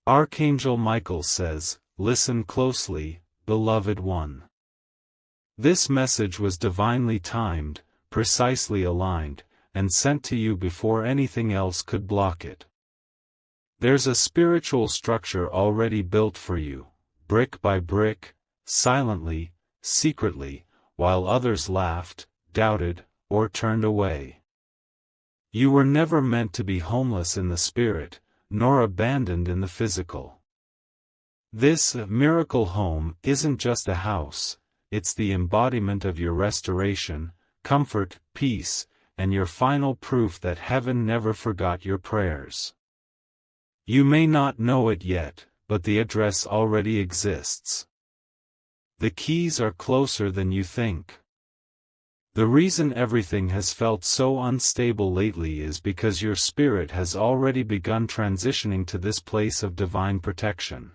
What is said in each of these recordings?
Archangel Michael says, "Listen closely, beloved one." This message was divinely timed, precisely aligned, and sent to you before anything else could block it. There's a spiritual structure already built for you, brick by brick, silently, secretly, while others laughed, doubted, or turned away. You were never meant to be homeless in the spirit, nor abandoned in the physical. This miracle home isn't just a house, it's the embodiment of your restoration, comfort, peace, and your final proof that heaven never forgot your prayers. You may not know it yet, but the address already exists. The keys are closer than you think. The reason everything has felt so unstable lately is because your spirit has already begun transitioning to this place of divine protection.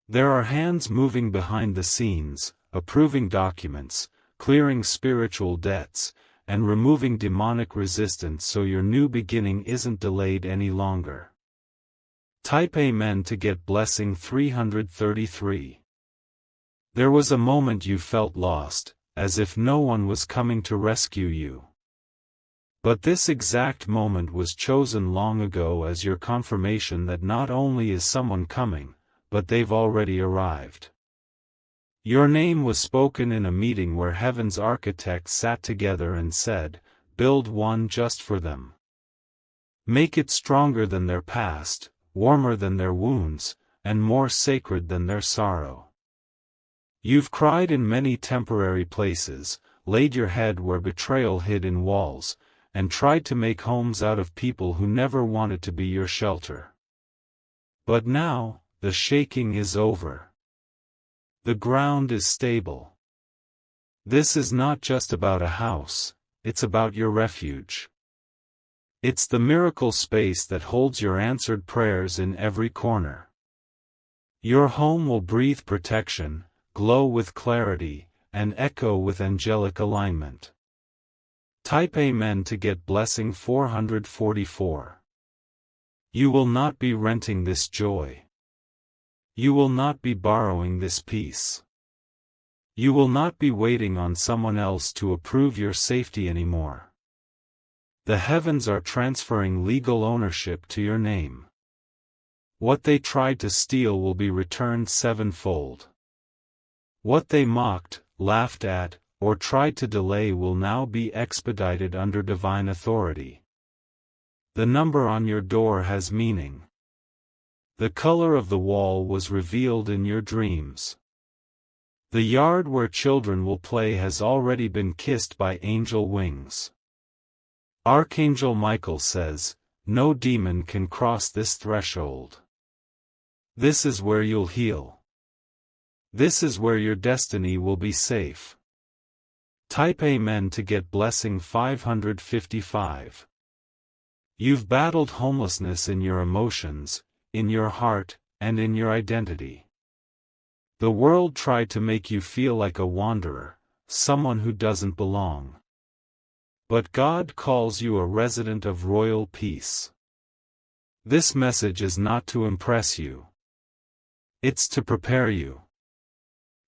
There are hands moving behind the scenes, approving documents, clearing spiritual debts, and removing demonic resistance so your new beginning isn't delayed any longer. Type Amen to get blessing 333. There was a moment you felt lost, as if no one was coming to rescue you. But this exact moment was chosen long ago as your confirmation that not only is someone coming, but they've already arrived. Your name was spoken in a meeting where heaven's architects sat together and said, "Build one just for them. Make it stronger than their past, warmer than their wounds, and more sacred than their sorrow." You've cried in many temporary places, laid your head where betrayal hid in walls, and tried to make homes out of people who never wanted to be your shelter. But now, the shaking is over. The ground is stable. This is not just about a house, it's about your refuge. It's the miracle space that holds your answered prayers in every corner. Your home will breathe protection, glow with clarity, and echo with angelic alignment. Type Amen to get blessing 444. You will not be renting this joy. You will not be borrowing this peace. You will not be waiting on someone else to approve your safety anymore. The heavens are transferring legal ownership to your name. What they tried to steal will be returned sevenfold. What they mocked, laughed at, or tried to delay will now be expedited under divine authority. The number on your door has meaning. The color of the wall was revealed in your dreams. The yard where children will play has already been kissed by angel wings. Archangel Michael says, "No demon can cross this threshold. This is where you'll heal. This is where your destiny will be safe." Type Amen to get blessing 555. You've battled homelessness in your emotions, in your heart, and in your identity. The world tried to make you feel like a wanderer, someone who doesn't belong. But God calls you a resident of royal peace. This message is not to impress you. It's to prepare you.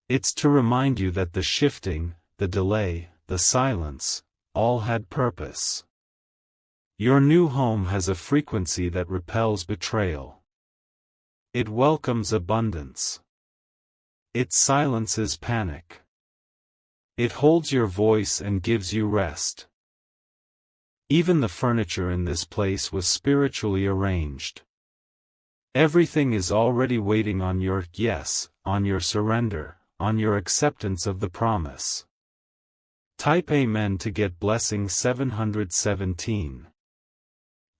It's to remind you that the shifting, the delay, the silence, all had purpose. Your new home has a frequency that repels betrayal. It welcomes abundance. It silences panic. It holds your voice and gives you rest. Even the furniture in this place was spiritually arranged. Everything is already waiting on your yes, on your surrender, on your acceptance of the promise. Type Amen to get blessing 717.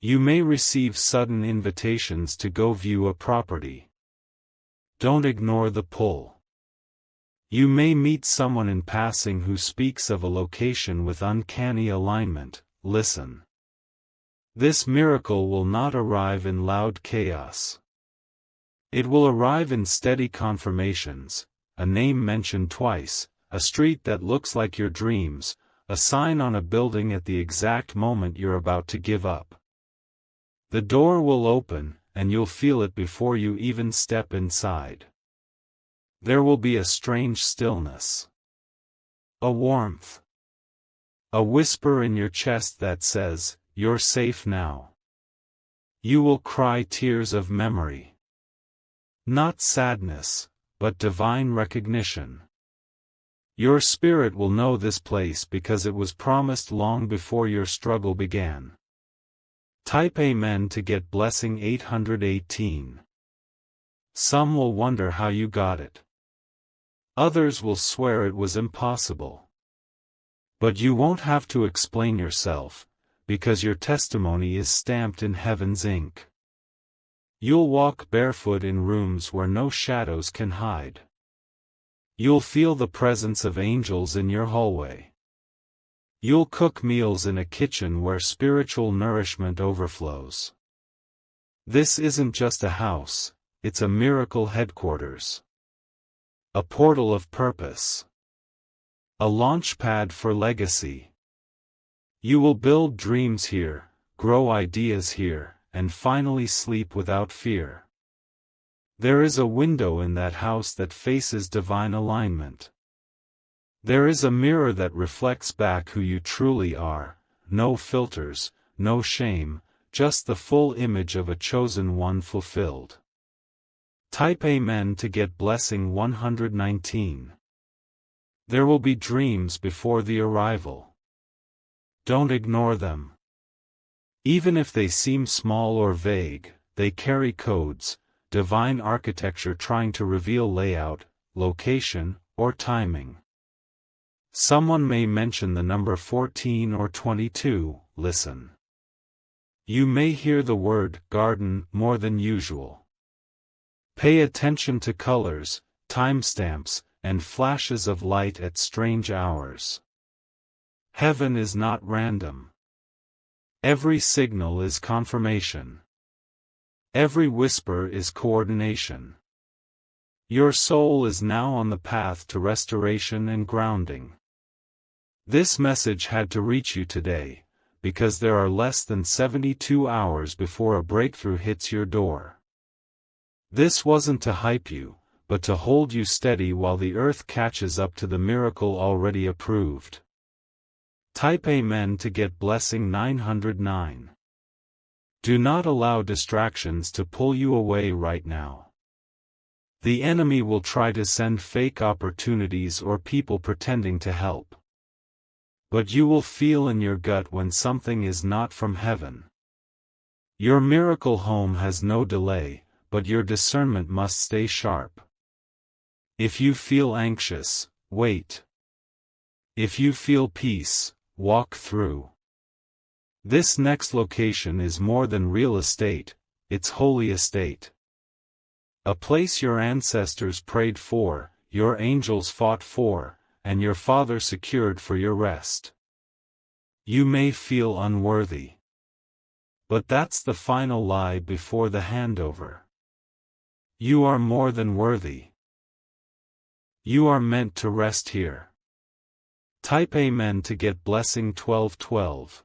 You may receive sudden invitations to go view a property. Don't ignore the pull. You may meet someone in passing who speaks of a location with uncanny alignment. Listen. This miracle will not arrive in loud chaos. It will arrive in steady confirmations, a name mentioned twice, a street that looks like your dreams, a sign on a building at the exact moment you're about to give up. The door will open, and you'll feel it before you even step inside. There will be a strange stillness. A warmth. A whisper in your chest that says, "You're safe now." You will cry tears of memory. Not sadness, but divine recognition. Your spirit will know this place because it was promised long before your struggle began. Type Amen to get blessing 818. Some will wonder how you got it. Others will swear it was impossible. But you won't have to explain yourself, because your testimony is stamped in heaven's ink. You'll walk barefoot in rooms where no shadows can hide. You'll feel the presence of angels in your hallway. You'll cook meals in a kitchen where spiritual nourishment overflows. This isn't just a house, it's a miracle headquarters. A portal of purpose. A launchpad for legacy. You will build dreams here, grow ideas here, and finally sleep without fear. There is a window in that house that faces divine alignment. There is a mirror that reflects back who you truly are, no filters, no shame, just the full image of a chosen one fulfilled. Type Amen to get blessing 119. There will be dreams before the arrival. Don't ignore them. Even if they seem small or vague, they carry codes, divine architecture trying to reveal layout, location, or timing. Someone may mention the number 14 or 22, listen. You may hear the word garden more than usual. Pay attention to colors, timestamps, and flashes of light at strange hours. Heaven is not random. Every signal is confirmation. Every whisper is coordination. Your soul is now on the path to restoration and grounding. This message had to reach you today, because there are less than 72 hours before a breakthrough hits your door. This wasn't to hype you, but to hold you steady while the earth catches up to the miracle already approved. Type Amen to get blessing 909. Do not allow distractions to pull you away right now. The enemy will try to send fake opportunities or people pretending to help. But you will feel in your gut when something is not from heaven. Your miracle home has no delay, but your discernment must stay sharp. If you feel anxious, wait. If you feel peace, walk through. This next location is more than real estate, it's holy estate. A place your ancestors prayed for, your angels fought for, and your Father secured for your rest. You may feel unworthy. But that's the final lie before the handover. You are more than worthy. You are meant to rest here. Type Amen to get blessing 1212.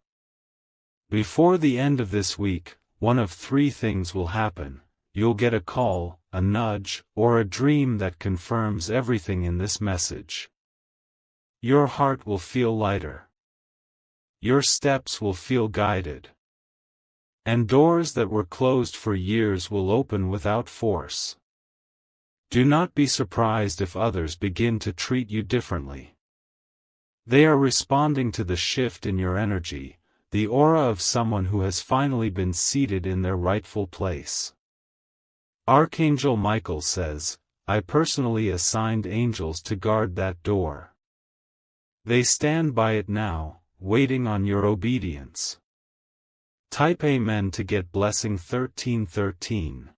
Before the end of this week, one of three things will happen. You'll get a call, a nudge, or a dream that confirms everything in this message. Your heart will feel lighter. Your steps will feel guided. And doors that were closed for years will open without force. Do not be surprised if others begin to treat you differently. They are responding to the shift in your energy, the aura of someone who has finally been seated in their rightful place. Archangel Michael says, I personally assigned angels to guard that door. They stand by it now, waiting on your obedience. Type Amen to get blessing 1313.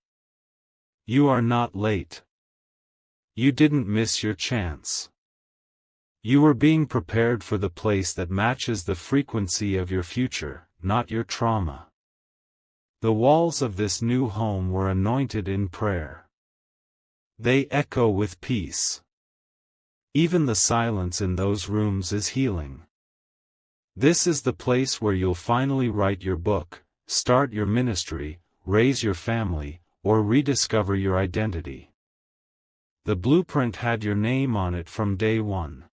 You are not late. You didn't miss your chance. You were being prepared for the place that matches the frequency of your future, not your trauma. The walls of this new home were anointed in prayer. They echo with peace. Even the silence in those rooms is healing. This is the place where you'll finally write your book, start your ministry, raise your family, or rediscover your identity. The blueprint had your name on it from day one.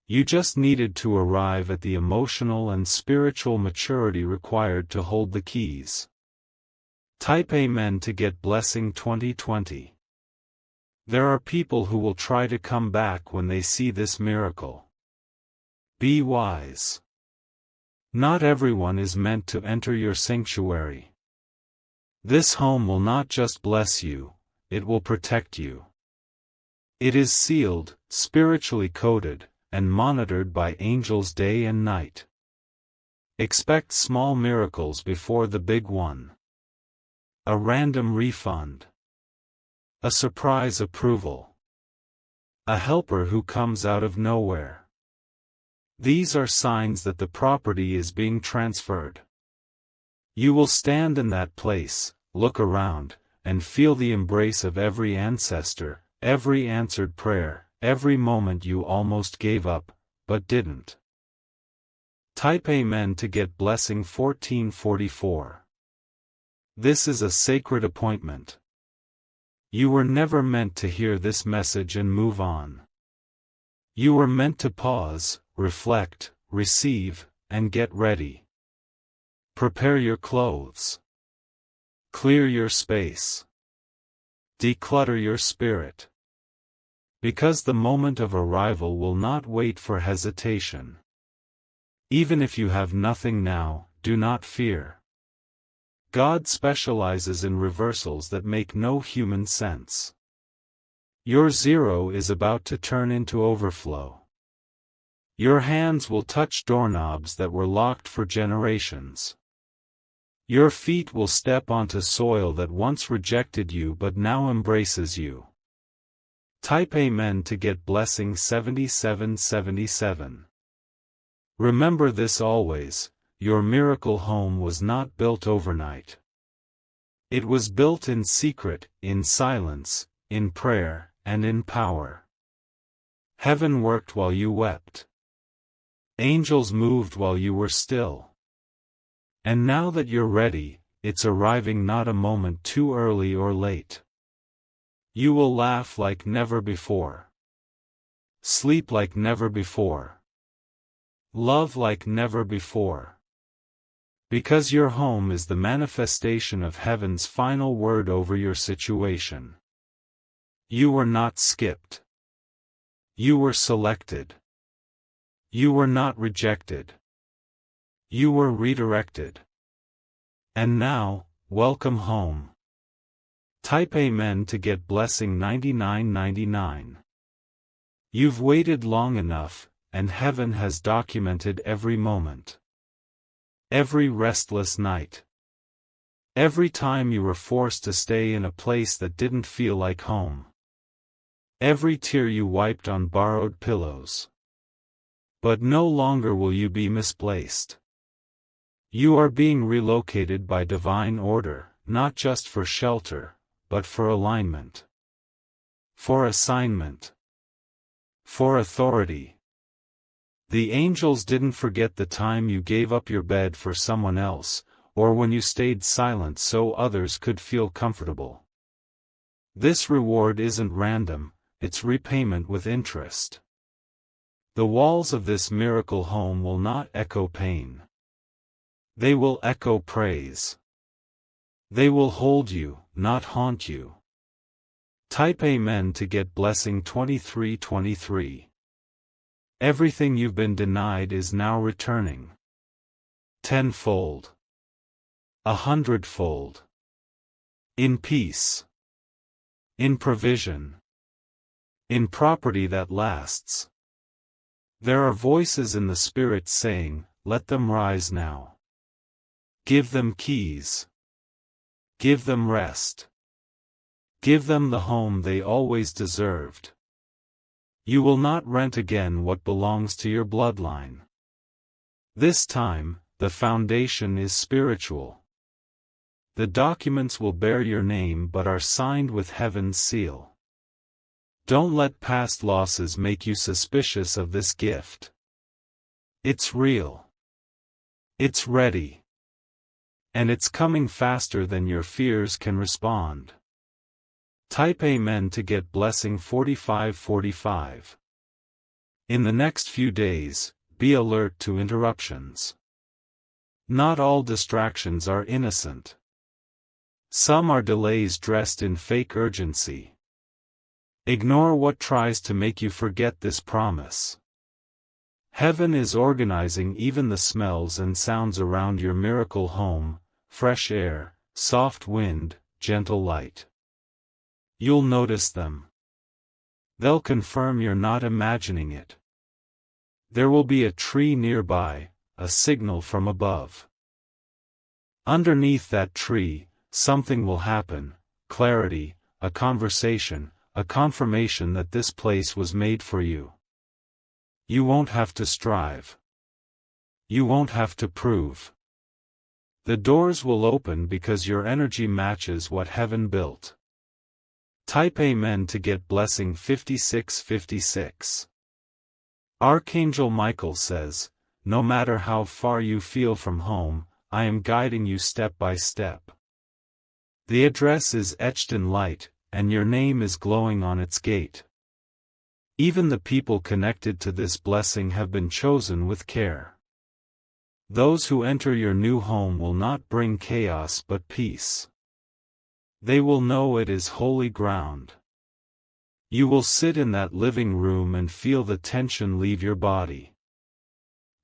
You just needed to arrive at the emotional and spiritual maturity required to hold the keys. Type Amen to get Blessing 2020. There are people who will try to come back when they see this miracle. Be wise. Not everyone is meant to enter your sanctuary. This home will not just bless you, it will protect you. It is sealed, spiritually coded, and monitored by angels day and night. Expect small miracles before the big one. A random refund. A surprise approval. A helper who comes out of nowhere. These are signs that the property is being transferred. You will stand in that place, look around, and feel the embrace of every ancestor, every answered prayer, every moment you almost gave up, but didn't. Type Amen to get Blessing 1444. This is a sacred appointment. You were never meant to hear this message and move on. You were meant to pause, reflect, receive, and get ready. Prepare your clothes. Clear your space. Declutter your spirit. Because the moment of arrival will not wait for hesitation. Even if you have nothing now, do not fear. God specializes in reversals that make no human sense. Your zero is about to turn into overflow. Your hands will touch doorknobs that were locked for generations. Your feet will step onto soil that once rejected you but now embraces you. Type Amen to get Blessing 7777. Remember this always, your miracle home was not built overnight. It was built in secret, in silence, in prayer, and in power. Heaven worked while you wept. Angels moved while you were still. And now that you're ready, it's arriving not a moment too early or late. You will laugh like never before. Sleep like never before. Love like never before. Because your home is the manifestation of heaven's final word over your situation. You were not skipped. You were selected. You were not rejected. You were redirected. And now, welcome home. Type Amen to get Blessing 9999. You've waited long enough, and heaven has documented every moment. Every restless night. Every time you were forced to stay in a place that didn't feel like home. Every tear you wiped on borrowed pillows. But no longer will you be misplaced. You are being relocated by divine order, not just for shelter, but for alignment. For assignment. For authority. The angels didn't forget the time you gave up your bed for someone else, or when you stayed silent so others could feel comfortable. This reward isn't random, it's repayment with interest. The walls of this miracle home will not echo pain. They will echo praise. They will hold you, not haunt you. Type Amen to get Blessing 2323. Everything you've been denied is now returning. 10-fold. 100-fold. In peace. In provision. In property that lasts. There are voices in the Spirit saying, let them rise now. Give them keys. Give them rest. Give them the home they always deserved. You will not rent again what belongs to your bloodline. This time, the foundation is spiritual. The documents will bear your name but are signed with heaven's seal. Don't let past losses make you suspicious of this gift. It's real. It's ready. And it's coming faster than your fears can respond. Type Amen to get blessing 4545. In the next few days, be alert to interruptions. Not all distractions are innocent. Some are delays dressed in fake urgency. Ignore what tries to make you forget this promise. Heaven is organizing even the smells and sounds around your miracle home: fresh air, soft wind, gentle light. You'll notice them. They'll confirm you're not imagining it. There will be a tree nearby, a signal from above. Underneath that tree, something will happen: clarity, a conversation, a confirmation that this place was made for you. You won't have to strive. You won't have to prove. The doors will open because your energy matches what heaven built. Type Amen to get blessing 5656. Archangel Michael says, no matter how far you feel from home, I am guiding you step by step. The address is etched in light, and your name is glowing on its gate. Even the people connected to this blessing have been chosen with care. Those who enter your new home will not bring chaos but peace. They will know it is holy ground. You will sit in that living room and feel the tension leave your body.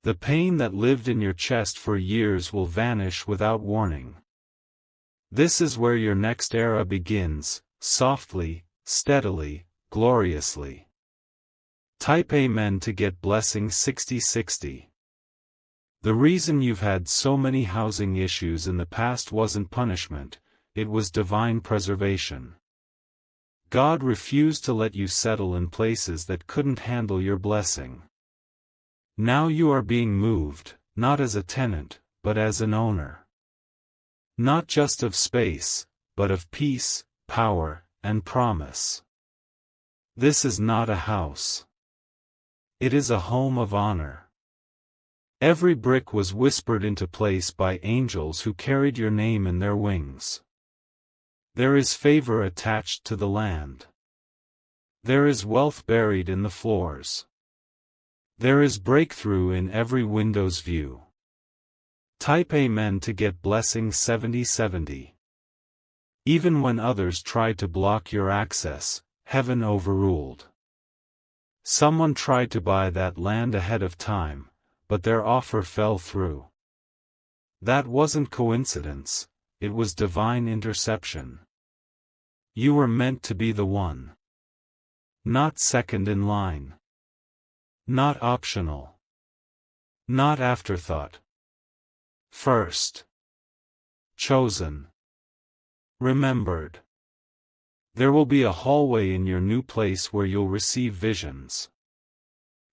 The pain that lived in your chest for years will vanish without warning. This is where your next era begins, softly, steadily, gloriously. Type Amen to get blessing 6060. The reason you've had so many housing issues in the past wasn't punishment, it was divine preservation. God refused to let you settle in places that couldn't handle your blessing. Now you are being moved, not as a tenant, but as an owner. Not just of space, but of peace, power, and promise. This is not a house. It is a home of honor. Every brick was whispered into place by angels who carried your name in their wings. There is favor attached to the land. There is wealth buried in the floors. There is breakthrough in every window's view. Type Amen to get blessing 7070. Even when others tried to block your access, heaven overruled. Someone tried to buy that land ahead of time, but their offer fell through. That wasn't coincidence, it was divine interception. You were meant to be the one. Not second in line. Not optional. Not afterthought. First. Chosen. Remembered. There will be a hallway in your new place where you'll receive visions.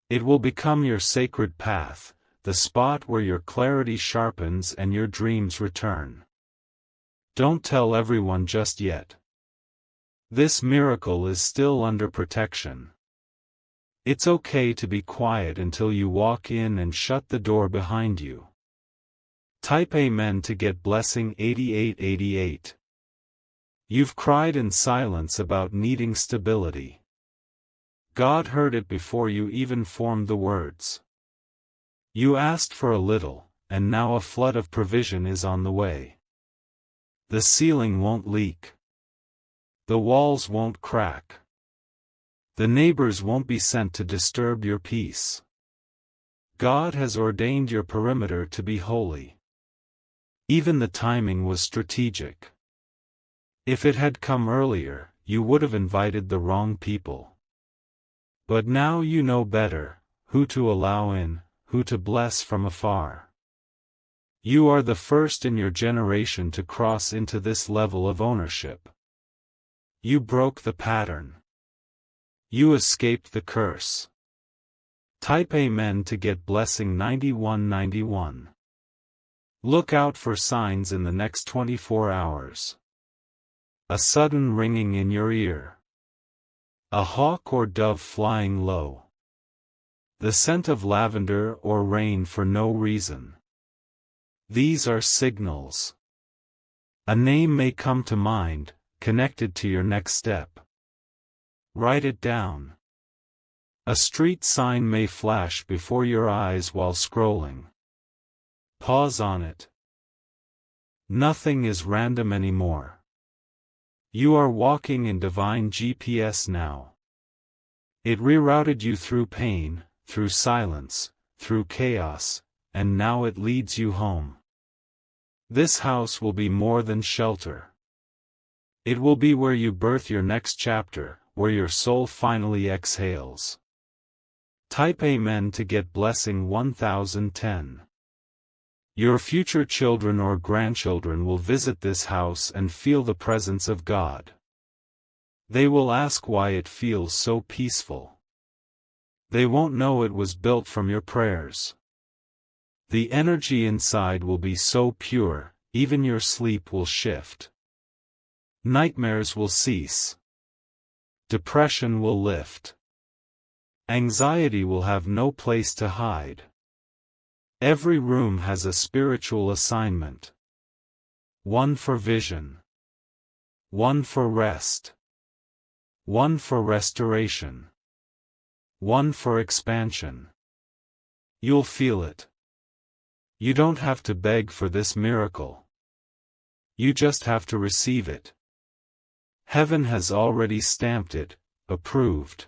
It will become your sacred path, the spot where your clarity sharpens and your dreams return. Don't tell everyone just yet. This miracle is still under protection. It's okay to be quiet until you walk in and shut the door behind you. Type Amen to get blessing 8888. You've cried in silence about needing stability. God heard it before you even formed the words. You asked for a little, and now a flood of provision is on the way. The ceiling won't leak. The walls won't crack. The neighbors won't be sent to disturb your peace. God has ordained your perimeter to be holy. Even the timing was strategic. If it had come earlier, you would have invited the wrong people. But now you know better, who to allow in, who to bless from afar. You are the first in your generation to cross into this level of ownership. You broke the pattern. You escaped the curse. Type Amen to get blessing 9191. Look out for signs in the next 24 hours. A sudden ringing in your ear. A hawk or dove flying low. The scent of lavender or rain for no reason. These are signals. A name may come to mind, connected to your next step. Write it down. A street sign may flash before your eyes while scrolling. Pause on it. Nothing is random anymore. You are walking in divine GPS now. It rerouted you through pain, through silence, through chaos, and now it leads you home. This house will be more than shelter. It will be where you birth your next chapter, where your soul finally exhales. Type Amen to get blessing 1010. Your future children or grandchildren will visit this house and feel the presence of God. They will ask why it feels so peaceful. They won't know it was built from your prayers. The energy inside will be so pure, even your sleep will shift. Nightmares will cease. Depression will lift. Anxiety will have no place to hide. Every room has a spiritual assignment. One for vision. One for rest. One for restoration. One for expansion. You'll feel it. You don't have to beg for this miracle. You just have to receive it. Heaven has already stamped it, approved.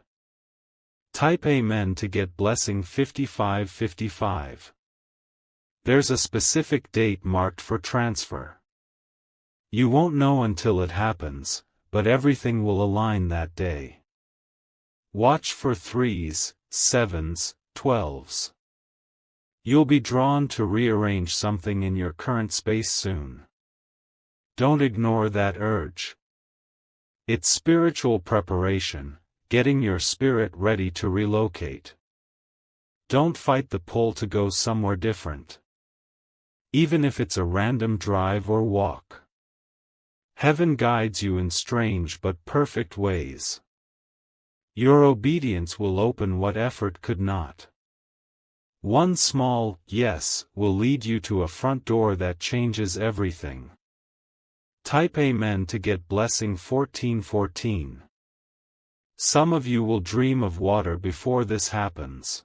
Type Amen to get blessing 5555. There's a specific date marked for transfer. You won't know until it happens, but everything will align that day. Watch for 3s, 7s, 12s. You'll be drawn to rearrange something in your current space soon. Don't ignore that urge. It's spiritual preparation, getting your spirit ready to relocate. Don't fight the pull to go somewhere different. Even if it's a random drive or walk. Heaven guides you in strange but perfect ways. Your obedience will open what effort could not. One small yes will lead you to a front door that changes everything. Type Amen to get blessing 1414. Some of you will dream of water before this happens.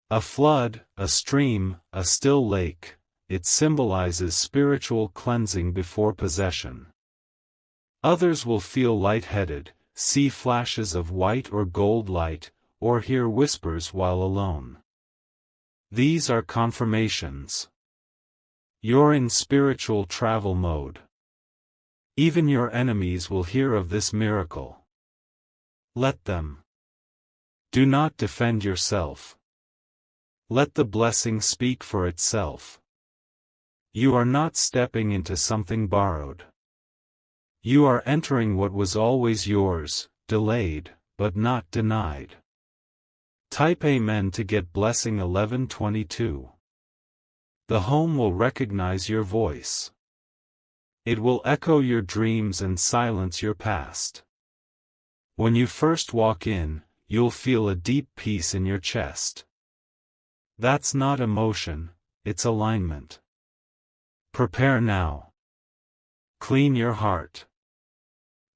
A flood, a stream, a still lake, it symbolizes spiritual cleansing before possession. Others will feel lightheaded, see flashes of white or gold light, or hear whispers while alone. These are confirmations. You're in spiritual travel mode. Even your enemies will hear of this miracle. Let them. Do not defend yourself. Let the blessing speak for itself. You are not stepping into something borrowed. You are entering what was always yours, delayed, but not denied. Type Amen to get blessing 1122. The home will recognize your voice. It will echo your dreams and silence your past. When you first walk in, you'll feel a deep peace in your chest. That's not emotion, it's alignment. Prepare now. Clean your heart.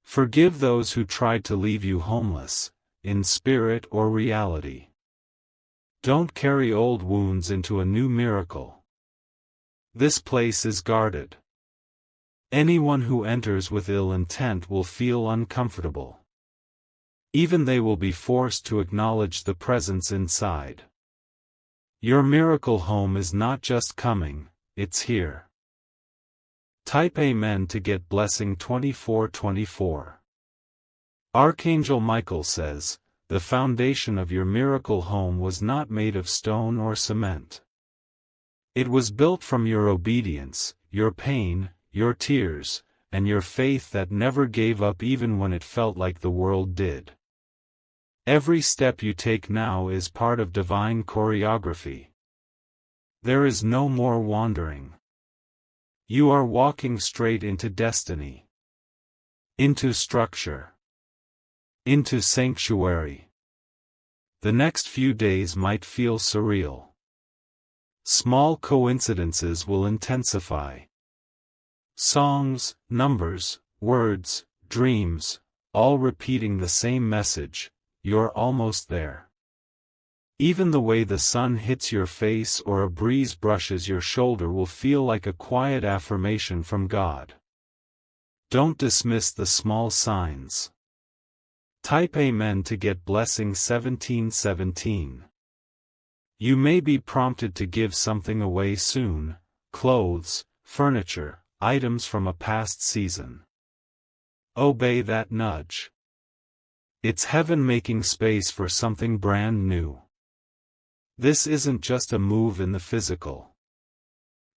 Forgive those who tried to leave you homeless, in spirit or reality. Don't carry old wounds into a new miracle. This place is guarded. Anyone who enters with ill intent will feel uncomfortable. Even they will be forced to acknowledge the presence inside. Your miracle home is not just coming, it's here. Type Amen to get blessing 2424. Archangel Michael says, the foundation of your miracle home was not made of stone or cement. It was built from your obedience, your pain, your tears, and your faith that never gave up even when it felt like the world did. Every step you take now is part of divine choreography. There is no more wandering. You are walking straight into destiny. Into structure. Into sanctuary. The next few days might feel surreal. Small coincidences will intensify. Songs, numbers, words, dreams, all repeating the same message: you're almost there. Even the way the sun hits your face or a breeze brushes your shoulder will feel like a quiet affirmation from God. Don't dismiss the small signs. Type Amen to get blessing 1717. You may be prompted to give something away soon: clothes, furniture, items from a past season. Obey that nudge. It's heaven making space for something brand new. This isn't just a move in the physical.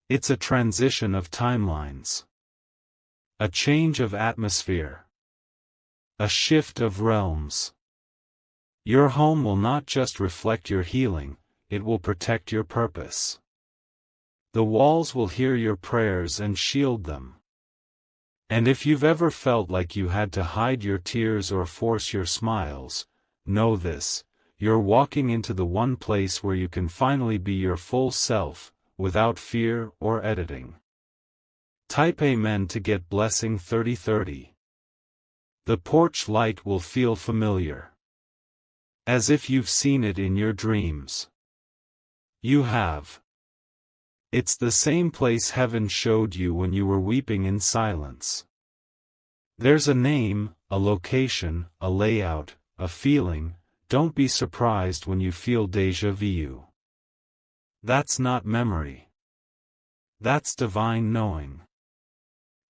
It's a transition of timelines. A change of atmosphere. A shift of realms. Your home will not just reflect your healing, it will protect your purpose. The walls will hear your prayers and shield them. And if you've ever felt like you had to hide your tears or force your smiles, know this: you're walking into the one place where you can finally be your full self, without fear or editing. Type Amen to get blessing 3030. The porch light will feel familiar. As if you've seen it in your dreams. You have. It's the same place heaven showed you when you were weeping in silence. There's a name, a location, a layout, a feeling. Don't be surprised when you feel déjà vu. That's not memory. That's divine knowing.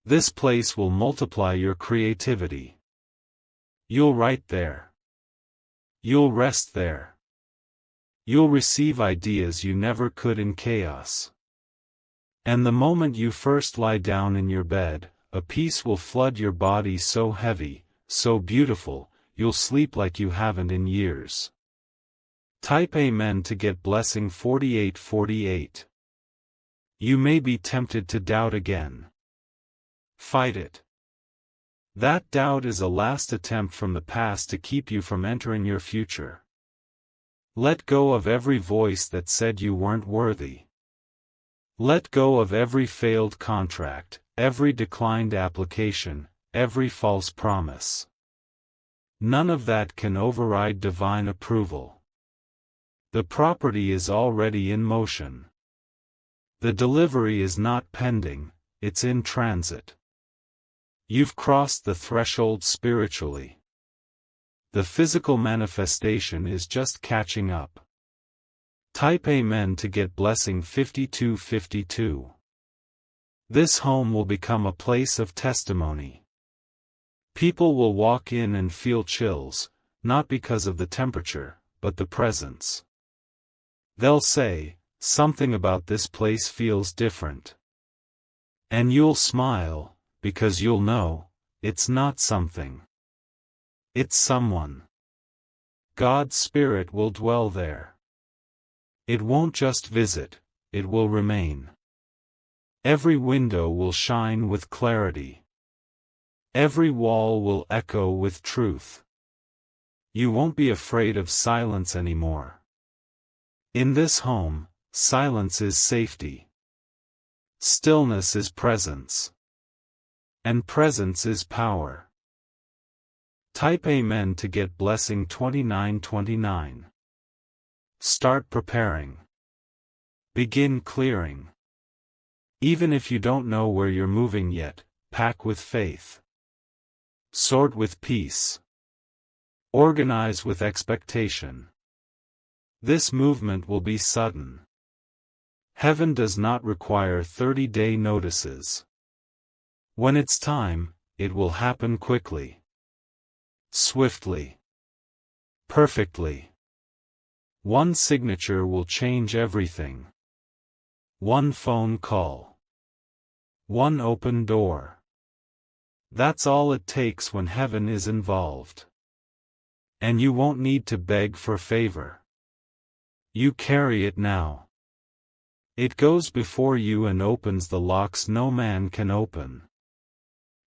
This place will multiply your creativity. You'll write there. You'll rest there. You'll receive ideas you never could in chaos. And the moment you first lie down in your bed, a peace will flood your body so heavy, so beautiful, you'll sleep like you haven't in years. Type Amen to get blessing 4848. You may be tempted to doubt again. Fight it. That doubt is a last attempt from the past to keep you from entering your future. Let go of every voice that said you weren't worthy. Let go of every failed contract, every declined application, every false promise. None of that can override divine approval. The property is already in motion. The delivery is not pending, it's in transit. You've crossed the threshold spiritually. The physical manifestation is just catching up. Type Amen to get blessing 5252. This home will become a place of testimony. People will walk in and feel chills, not because of the temperature, but the presence. They'll say, "Something about this place feels different." And you'll smile, because you'll know, it's not something. It's someone. God's Spirit will dwell there. It won't just visit, it will remain. Every window will shine with clarity. Every wall will echo with truth. You won't be afraid of silence anymore. In this home, silence is safety. Stillness is presence. And presence is power. Type Amen to get blessing 2929. Start preparing. Begin clearing. Even if you don't know where you're moving yet, pack with faith. Sort with peace. Organize with expectation. This movement will be sudden. Heaven does not require 30-day notices. When it's time, it will happen quickly. Swiftly. Perfectly. One signature will change everything. One phone call. One open door. That's all it takes when heaven is involved. And you won't need to beg for favor. You carry it now. It goes before you and opens the locks no man can open.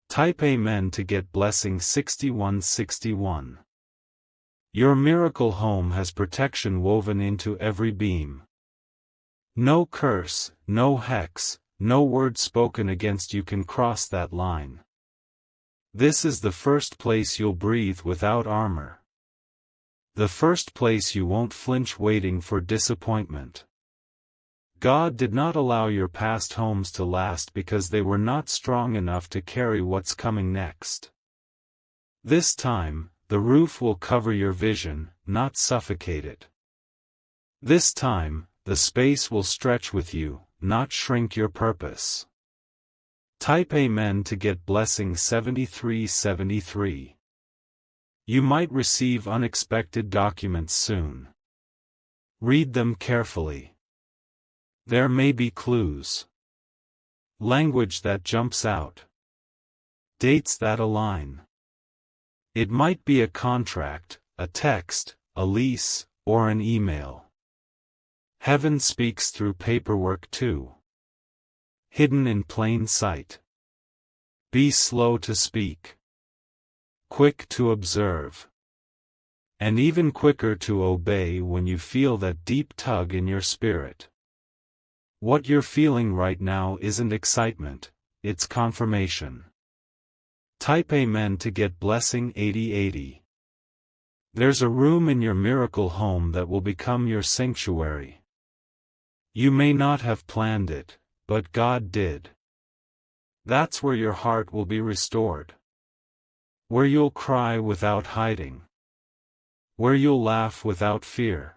Type Amen to get blessing 6161. Your miracle home has protection woven into every beam. No curse, no hex, No word spoken against you can cross that line. This is the first place you'll breathe without armor. The first place you won't flinch waiting for disappointment. God did not allow your past homes to last because they were not strong enough to carry what's coming next. This time, the roof will cover your vision, not suffocate it. This time, the space will stretch with you, not shrink your purpose. Type Amen to get blessing 7373. You might receive unexpected documents soon. Read them carefully. There may be clues. Language that jumps out. Dates that align. It might be a contract, a text, a lease, or an email. Heaven speaks through paperwork too. Hidden in plain sight. Be slow to speak. Quick to observe. And even quicker to obey when you feel that deep tug in your spirit. What you're feeling right now isn't excitement, it's confirmation. Type Amen to get blessing 8080. There's a room in your miracle home that will become your sanctuary. You may not have planned it, but God did. That's where your heart will be restored. Where you'll cry without hiding. Where you'll laugh without fear.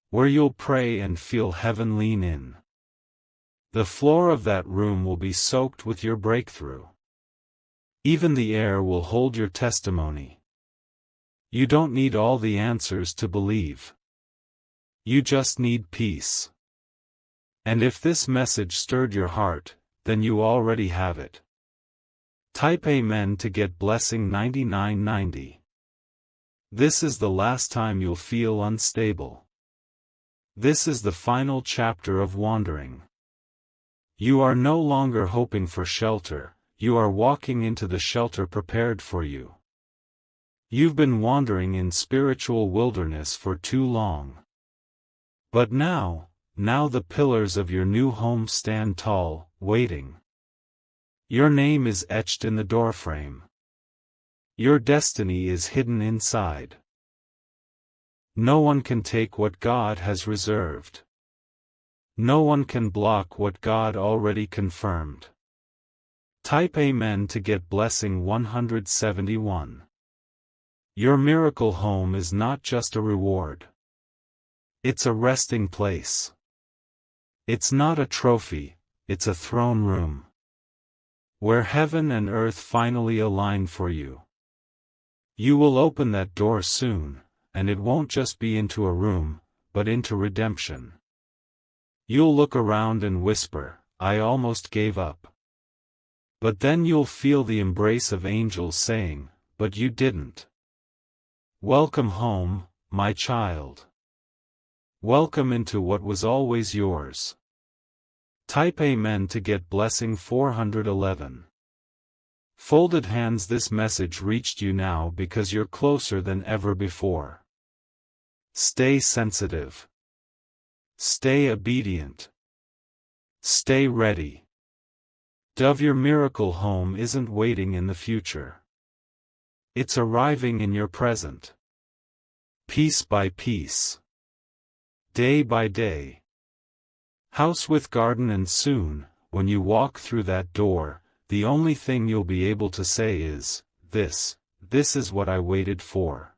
Where you'll pray and feel heaven lean in. The floor of that room will be soaked with your breakthrough. Even the air will hold your testimony. You don't need all the answers to believe. You just need peace. And if this message stirred your heart, then you already have it. Type Amen to get blessing 9990. This is the last time you'll feel unstable. This is the final chapter of wandering. You are no longer hoping for shelter, you are walking into the shelter prepared for you. You've been wandering in spiritual wilderness for too long. But now the pillars of your new home stand tall, waiting. Your name is etched in the doorframe. Your destiny is hidden inside. No one can take what God has reserved. No one can block what God already confirmed. Type Amen to get blessing 171. Your miracle home is not just a reward. It's a resting place. It's not a trophy, it's a throne room. Where heaven and earth finally align for you. You will open that door soon, and it won't just be into a room, but into redemption. You'll look around and whisper, I almost gave up. But then you'll feel the embrace of angels saying, but you didn't. Welcome home, my child. Welcome into what was always yours. Type Amen to get blessing 411. Folded hands. This message reached you now because you're closer than ever before. Stay sensitive. Stay obedient. Stay ready. Dove, your miracle home isn't waiting in the future. It's arriving in your present. Piece by piece. Day by day. House with garden, and soon, when you walk through that door, the only thing you'll be able to say is, this is what I waited for.